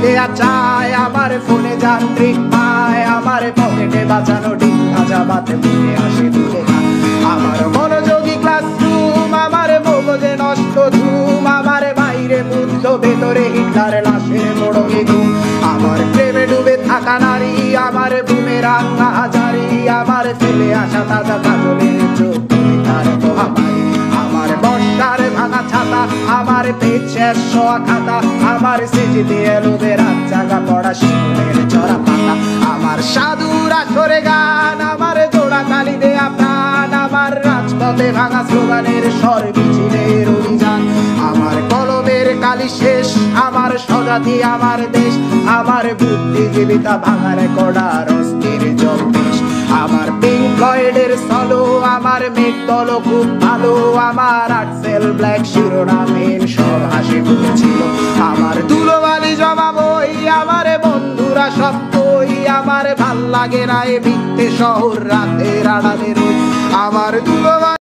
দেয়া চায়, আমার ফোনে যান্ত্রিক পায়, আমার পকেটে বাঁচানো ডিম ভাজা ভাতে মুখে আসে দুটো গান। আমার মনোযোগী ক্লাসরুম, আমার মগজে নষ্ট ধুম, আমার বাইরে বুদ্ধ ভেতরে হিটলার লাশের মোড়কে ঘুম। আমার প্রেমে ডুবে থাকা নারী, আমার বুমেরাং হাজারি, আমার ফেলে আসা তাজা কাজলের চোখ তার মহামারী। আমার বর্ষার ভাঙা ছাতা, আমার পেট শেষ শোয়া খাতা, আমার স্মৃতিতে এলোবে রাত জাগা পড়া শিশুদের চড়া পাতা। আমার সাধুর আসরে গান, আমার জোড়া তালি দেয়া প্রাণ, আমার রাজপথে ভাঙা স্লোগানের স্বর মিছিলের অভিযান। আমার কলমের কালি শেষ, আমার স্বজাতি আমার দেশ, আমার বুদ্ধিজীবিতা ভাঙার কড়ার অস্থির জগদীশ। আমার পিঙ্ক ফ্লয়েডের সলো, আমার মেঘ দল খুব ভালো, আমার আর্টসেল ব্ল্যাক শিরোনামহীন সব হাসি ফুটেছিল। আমার ধুলোবালি জমা বই, আমার বন্ধুরা সব কই, আমার ভাল লাগে না এ মিথ্যে শহর রাতের আড়ালে রই। আমার ধুলোবালি